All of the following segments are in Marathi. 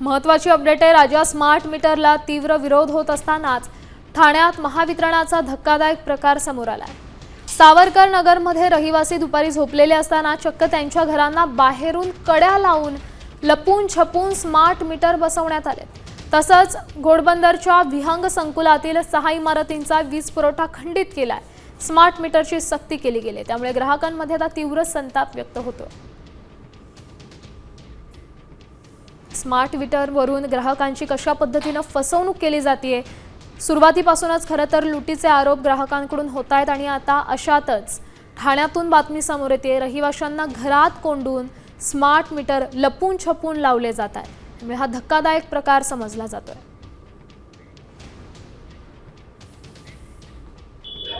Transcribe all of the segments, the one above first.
महत्त्वाची अपडेट आहे। राजा स्मार्ट मीटरला तीव्र विरोध होत असतानाच ठाण्यात महावितरणाचा धक्कादायक प्रकार समोर आला। सावरकर नगरमध्ये रहिवासी दुपारी झोपलेले असताना चक्क त्यांच्या घरांना बाहेरून कड्या लावून लपून छपून स्मार्ट मीटर बसवण्यात आले। तसंच घोडबंदरच्या विहंग संकुलातील 6 इमारतींचा वीज पुरवठा खंडित केलाय। स्मार्ट मीटरची सक्ती केली गेली, त्यामुळे ग्राहकांमध्ये आता तीव्र संताप व्यक्त होतो। स्मार्ट मीटरवरून ग्राहकांची कशा पद्धतीने फसवणूक केली जाते, सुरुवातीपासूनच खरं तर लुटीचे आरोप ग्राहकांकडून होत आहेत आणि आता अशातच ठाण्यातून बातमी समोर येते। रहिवाशांना घरात कोंडून स्मार्ट मीटर लपून छपून लावले जात आहेत, त्यामुळे हा धक्कादायक प्रकार समजला जातोय।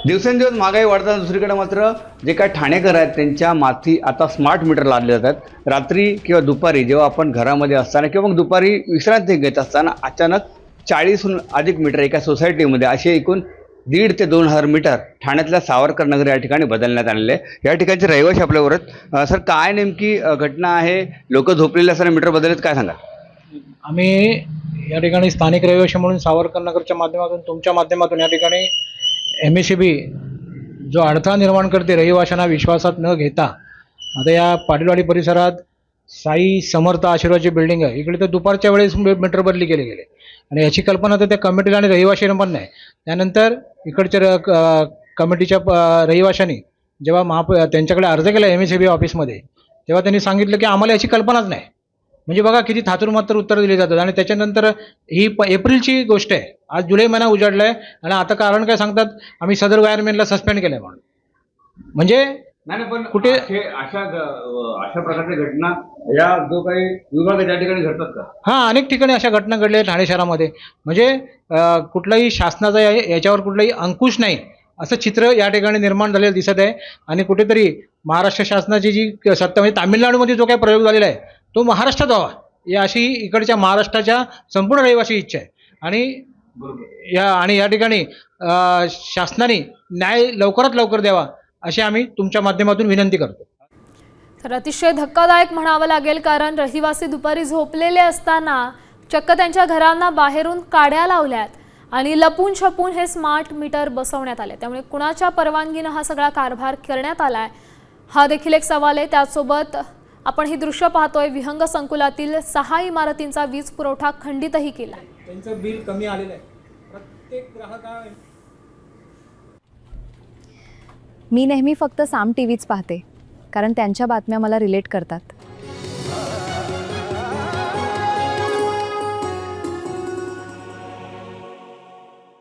दिवसेंदिवस महागाई वाढताना दुसरीकडे मात्र जे काही ठाणेकर आहेत त्यांच्या माथी आता स्मार्ट मीटर लादले जातात। रात्री किंवा दुपारी जेव्हा आपण घरामध्ये असताना किंवा मग दुपारी विश्रांती घेत असताना अचानक 40हून अधिक मीटर एका सोसायटीमध्ये असे एकूण 1,500 ते 2,000 मीटर ठाण्यातल्या सावरकर नगर या ठिकाणी बदलण्यात आलेले आहे। या ठिकाणचे रहिवासी आपल्यावर आहेत। सर, काय नेमकी घटना आहे? लोक झोपलेले असताना मीटर बदललेत, काय सांगा? आम्ही या ठिकाणी स्थानिक रहिवासी म्हणून सावरकर नगरच्या माध्यमातून तुमच्या माध्यमातून या ठिकाणी MSEB जो अडथळा निर्माण करते रहिवाशांना विश्वासात न घेता, आता या पाटीलवाडी परिसरात साई समर्थ आशीर्वादची बिल्डिंग आहे, इकडे तर दुपारच्या वेळेस मीटर बदली केले गेले आणि याची कल्पना तर त्या कमिटीला आणि रहिवाशांना पण नाही। त्यानंतर इकडच्या कमिटीच्या रहिवाशांनी जेव्हा त्यांच्याकडे अर्ज केला MSEB ऑफिसमध्ये, तेव्हा त्यांनी सांगितलं की आम्हाला याची कल्पनाच नाही। म्हणजे बघा किती थातुरमात्र उत्तर दिली जातात। आणि त्याच्यानंतर ही एप्रिलची गोष्ट आहे, आज जुलै महिना उजाडला आहे आणि आता कारण काय सांगतात, आम्ही सदर वायरमॅनला सस्पेंड केलंय म्हणून। म्हणजे नाही, पण कुठे अशा प्रकारच्या घटना या जो काही विभाग त्या ठिकाणी घडतात का? हां, अनेक ठिकाणी अशा घटना घडल्या आहेत ठाणे शहरामध्ये। म्हणजे कुठलाही शासनाचा याच्यावर कुठलाही अंकुश नाही असं चित्र या ठिकाणी निर्माण झालेलं दिसत आहे। आणि कुठेतरी महाराष्ट्र शासनाची जी सत्ता, म्हणजे तामिळनाडूमध्ये जो काही प्रयोग झालेला आहे तो महाराष्ट्रात व्हावा, या अशी इकडच्या महाराष्ट्राच्या संपूर्ण रहिवासी इच्छा आहे। आणि या ठिकाणी शासनाने न्याय लवकरात लवकर द्यावा अशी आम्ही तुमच्या माध्यमातून विनंती करतो। तर अतिशय धक्कादायक म्हणावं लागेल, कारण रहिवासी दुपारी झोपलेले असताना चक्क त्यांच्या घरांना बाहेरून काड्या लावल्यात आणि लपून छपून हे स्मार्ट मीटर बसवण्यात आले। त्यामुळे कुणाच्या परवानगीने हा सगळा कारभार करण्यात आलाय हा देखील एक सवाल आहे। त्यासोबत आपण ही दृश्य पाहतोय, विहंग संकुलातील 6 इमारतींचा वीज पुरवठा खंडितही केला। त्यांचं बिल कमी आलेलं आहे प्रत्येक ग्राहक। मी नेहमी फक्त साम टीव्हीच पाहते, कारण त्यांच्या बातम्या मला रिलेट करतात।